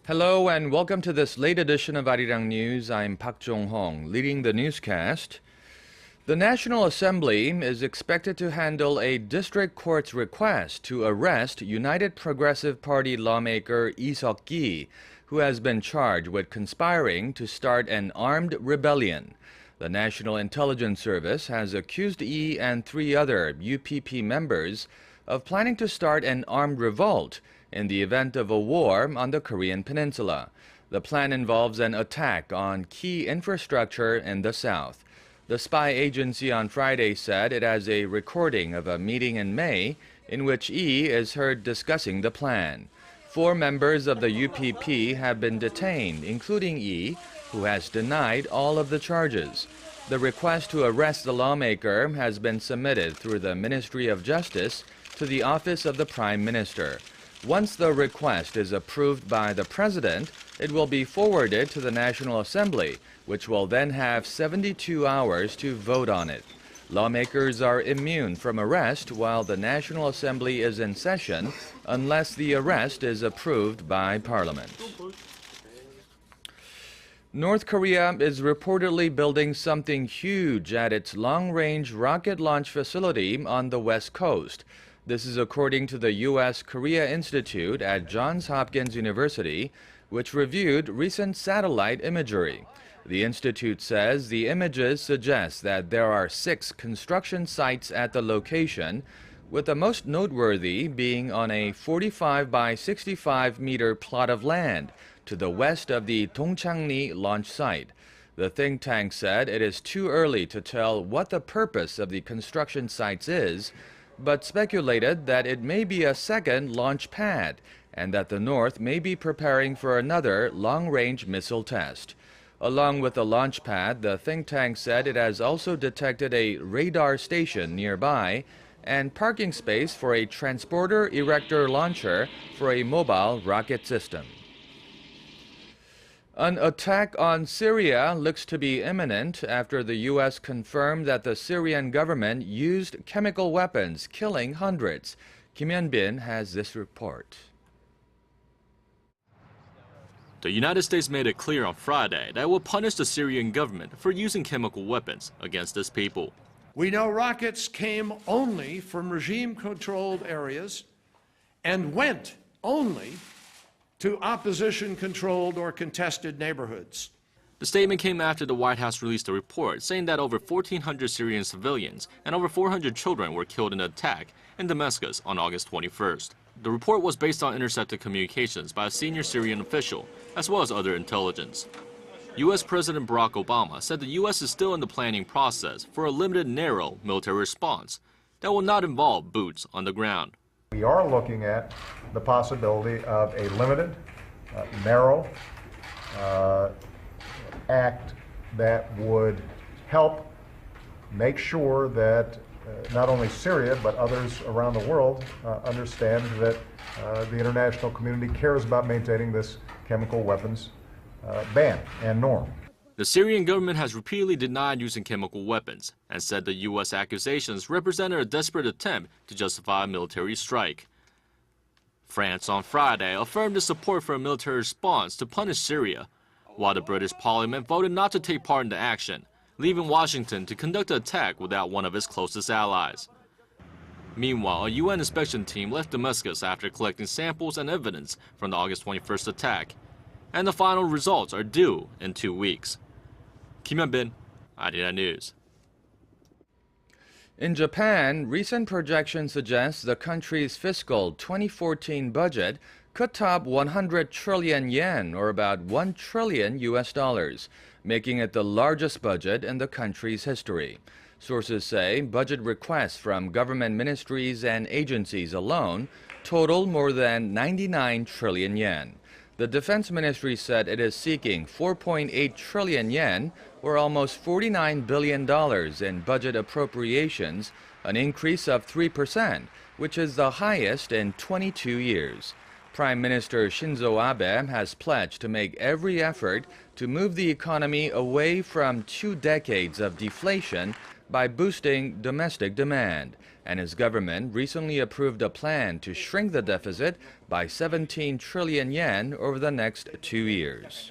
Hello and welcome to this late edition of Arirang News. I'm Park Jong-hong, leading the newscast. The National Assembly is expected to handle a district court's request to arrest United Progressive Party lawmaker Lee Seok-ki, who has been charged with conspiring to start an armed rebellion. The National Intelligence Service has accused Lee and 3 other UPP members of planning to start an armed revolt in the event of a war on the Korean Peninsula. The plan involves an attack on key infrastructure in the south. The spy agency on Friday said it has a recording of a meeting in May in which Lee is heard discussing the plan. 4 members of the UPP have been detained, including Lee, who has denied all of the charges. The request to arrest the lawmaker has been submitted through the Ministry of Justice to the Office of the Prime Minister. Once the request is approved by the President, it will be forwarded to the National Assembly, which will then have 72 hours to vote on it. Lawmakers are immune from arrest while the National Assembly is in session, unless the arrest is approved by Parliament. North Korea is reportedly building something huge at its long-range rocket launch facility on the West Coast. This is according to the U.S. Korea Institute at Johns Hopkins University, which reviewed recent satellite imagery. The institute says the images suggest that there are 6 construction sites at the location, with the most noteworthy being on a 45 by 65 meter plot of land to the west of the Dongchangni launch site. The think tank said it is too early to tell what the purpose of the construction sites is, but speculated that it may be a second launch pad and that the North may be preparing for another long-range missile test. Along with the launch pad, the think tank said it has also detected a radar station nearby and parking space for a transporter erector launcher for a mobile rocket system. An attack on Syria looks to be imminent after the U.S. confirmed that the Syrian government used chemical weapons, killing hundreds. Kim Hyun-bin has this report. The United States made it clear on Friday that it will punish the Syrian government for using chemical weapons against its people. We know rockets came only from regime-controlled areas and went only to opposition-controlled or contested neighborhoods. The statement came after the White House released a report saying that over 1,400 Syrian civilians and over 400 children were killed in an attack in Damascus on August 21st. The report was based on intercepted communications by a senior Syrian official, as well as other intelligence. U.S. President Barack Obama said the U.S. is still in the planning process for a limited, narrow military response that will not involve boots on the ground. We are looking at the possibility of a limited, narrow act that would help make sure that not only Syria but others around the world understand that the international community cares about maintaining this chemical weapons ban and norm. The Syrian government has repeatedly denied using chemical weapons and said the U.S. accusations represented a desperate attempt to justify a military strike. France on Friday affirmed its support for a military response to punish Syria, while the British Parliament voted not to take part in the action, leaving Washington to conduct the attack without one of its closest allies. Meanwhile, a UN inspection team left Damascus after collecting samples and evidence from the August 21st attack, and the final results are due in 2 weeks. Kim Hyun-bin, Arirang News. In Japan, recent projections suggest the country's fiscal 2014 budget could top 100 trillion yen, or about $1 trillion US, making it the largest budget in the country's history. Sources say budget requests from government ministries and agencies alone total more than 99 trillion yen. The Defense Ministry said it is seeking 4.8 trillion yen, or almost $49 billion in budget appropriations, an increase of 3%, which is the highest in 22 years. Prime Minister Shinzo Abe has pledged to make every effort to move the economy away from 2 decades of deflation by boosting domestic demand, and his government recently approved a plan to shrink the deficit by 17 trillion yen over the next 2 years.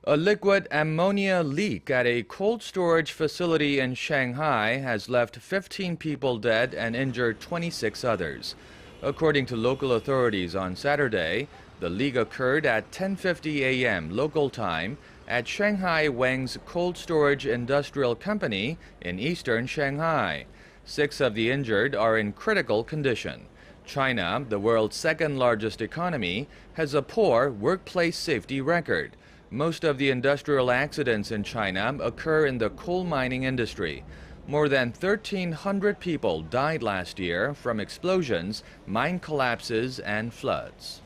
A liquid ammonia leak at a cold storage facility in Shanghai has left 15 people dead and injured 26 others. According to local authorities on Saturday, the leak occurred at 10:50 a.m. local time at Shanghai Wang's Cold Storage Industrial Company in eastern Shanghai. 6 of the injured are in critical condition. China, the world's second-largest economy, has a poor workplace safety record. Most of the industrial accidents in China occur in the coal mining industry. More than 1,300 people died last year from explosions, mine collapses, and floods.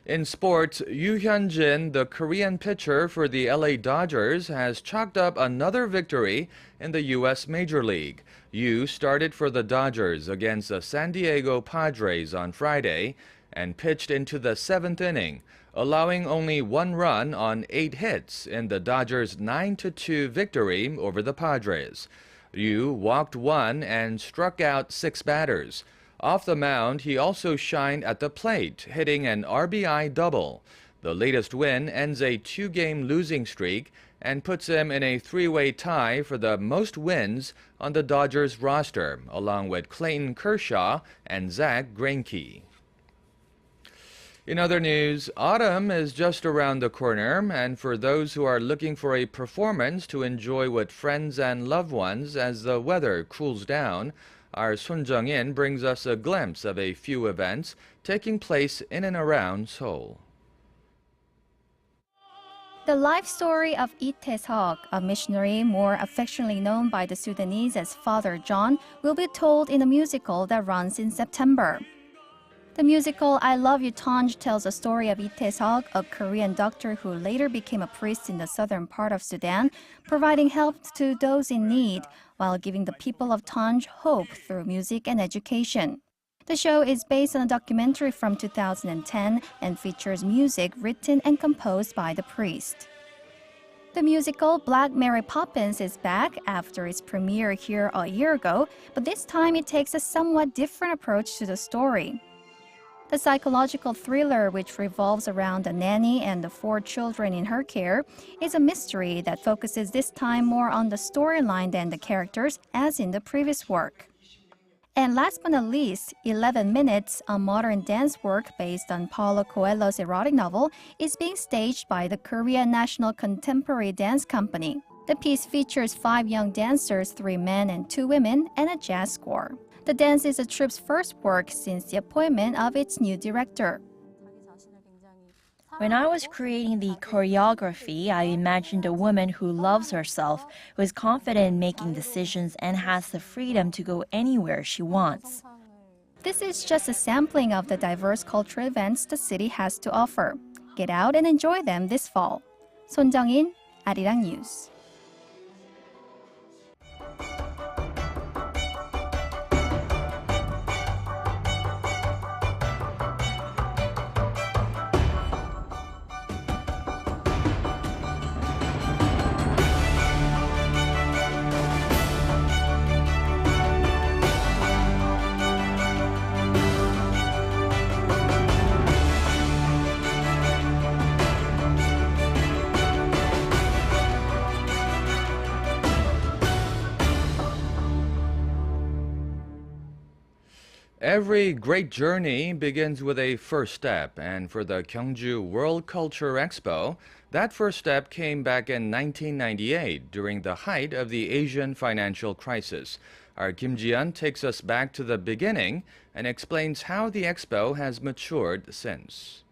In sports, Yoo Hyun-jin, the Korean pitcher for the LA Dodgers, has chalked up another victory in the U.S. Major League. Yoo started for the Dodgers against the San Diego Padres on Friday and pitched into the 7th inning, allowing only 1 run on 8 hits in the Dodgers' 9-2 victory over the Padres. Yoo walked 1 and struck out 6 batters. Off the mound, he also shined at the plate, hitting an RBI double. The latest win ends a 2-game losing streak and puts him in a 3-way tie for the most wins on the Dodgers roster, along with Clayton Kershaw and Zach Greinke. In other news, autumn is just around the corner, and for those who are looking for a performance to enjoy with friends and loved ones as the weather cools down, our Sun Jung-in brings us a glimpse of a few events taking place in and around Seoul. The life story of Lee Seok-ki, a missionary more affectionately known by the Sudanese as Father John, will be told in a musical that runs in September. The musical I Love You Tanj tells the story of Lee Seok-ki, a Korean doctor who later became a priest in the southern part of Sudan, providing help to those in need while giving the people of Tanj hope through music and education. The show is based on a documentary from 2010 and features music written and composed by the priest. The musical Black Mary Poppins is back after its premiere here a year ago, but this time it takes a somewhat different approach to the story. The psychological thriller, which revolves around a nanny and the 4 children in her care, is a mystery that focuses this time more on the storyline than the characters, as in the previous work. And last but not least, 11 Minutes, a modern dance work based on Paulo Coelho's erotic novel, is being staged by the Korean National Contemporary Dance Company. The piece features 5 young dancers, 3 men and 2 women, and a jazz score. The dance is the troupe's first work since the appointment of its new director. When I was creating the choreography, I imagined a woman who loves herself, who is confident in making decisions and has the freedom to go anywhere she wants. This is just a sampling of the diverse cultural events the city has to offer. Get out and enjoy them this fall. Son Jung-in, Arirang News. Every great journey begins with a first step, and for the Gyeongju World Culture Expo, that first step came back in 1998 during the height of the Asian financial crisis. Our Kim Ji-yeon takes us back to the beginning and explains how the expo has matured since.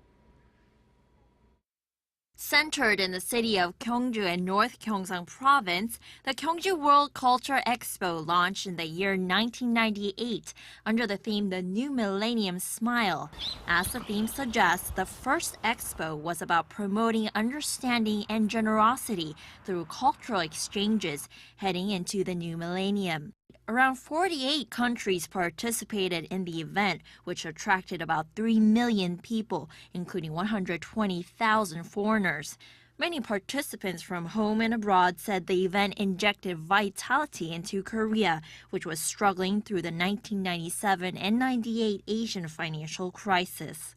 Centered in the city of Gyeongju and North Gyeongsang Province, the Gyeongju World Culture Expo launched in the year 1998 under the theme The New Millennium Smile. As the theme suggests, the first expo was about promoting understanding and generosity through cultural exchanges heading into the new millennium. Around 48 countries participated in the event, which attracted about 3 million people, including 120,000 foreigners. Many participants from home and abroad said the event injected vitality into Korea, which was struggling through the 1997 and 98 Asian financial crisis.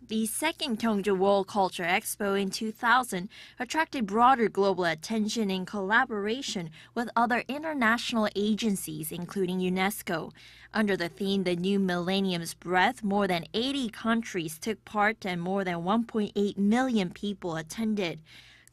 The second Gyeongju World Culture Expo in 2000 attracted broader global attention in collaboration with other international agencies, including UNESCO. Under the theme The New Millennium's Breath, more than 80 countries took part and more than 1.8 million people attended.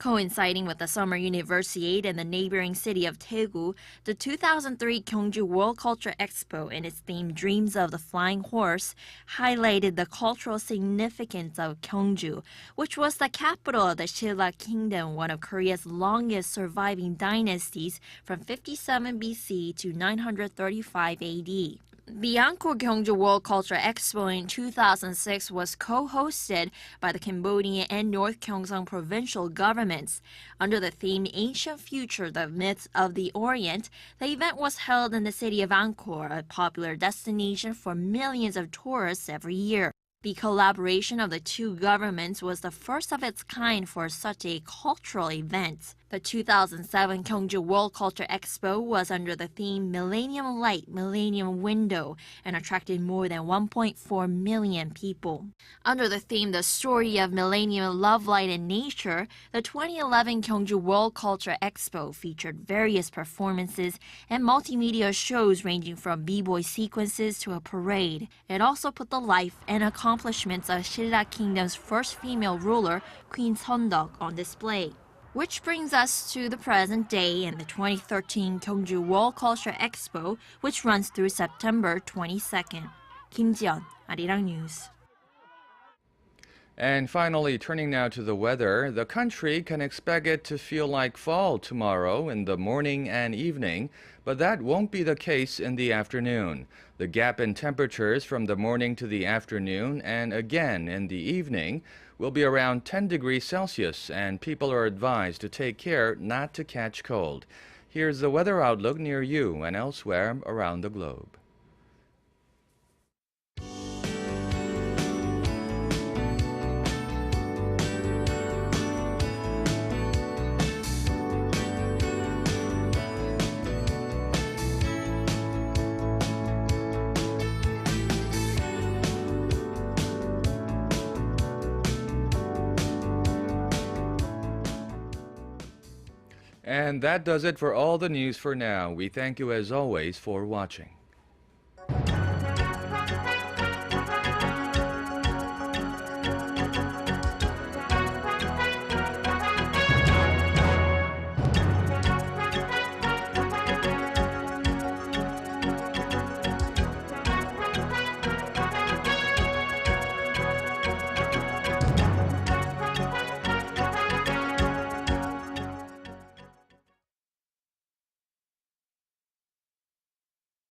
Coinciding with the Summer Universiade in the neighboring city of Daegu, the 2003 Gyeongju World Culture Expo and its theme Dreams of the Flying Horse highlighted the cultural significance of Gyeongju, which was the capital of the Silla Kingdom, one of Korea's longest surviving dynasties from 57 BC to 935 AD. The Angkor Gyeongju World Culture Expo in 2006 was co-hosted by the Cambodian and North Gyeongsang provincial governments. Under the theme Ancient Future, the Myths of the Orient, the event was held in the city of Angkor, a popular destination for millions of tourists every year. The collaboration of the two governments was the first of its kind for such a cultural event. The 2007 Gyeongju World Culture Expo was under the theme Millennium Light, Millennium Window and attracted more than 1.4 million people. Under the theme The Story of Millennium Love, Light and Nature, the 2011 Gyeongju World Culture Expo featured various performances and multimedia shows ranging from b-boy sequences to a parade. It also put the life and accomplishments of Silla Kingdom's first female ruler, Queen Seondok, on display. Which brings us to the present day and the 2013 Gyeongju World Culture Expo, which runs through September 22nd. Kim Ji-yeon, Arirang News. And finally, turning now to the weather, the country can expect it to feel like fall tomorrow in the morning and evening, but that won't be the case in the afternoon. The gap in temperatures from the morning to the afternoon and again in the evening will be around 10 degrees Celsius, and people are advised to take care not to catch cold. Here's the weather outlook near you and elsewhere around the globe. And that does it for all the news for now. We thank you as always for watching.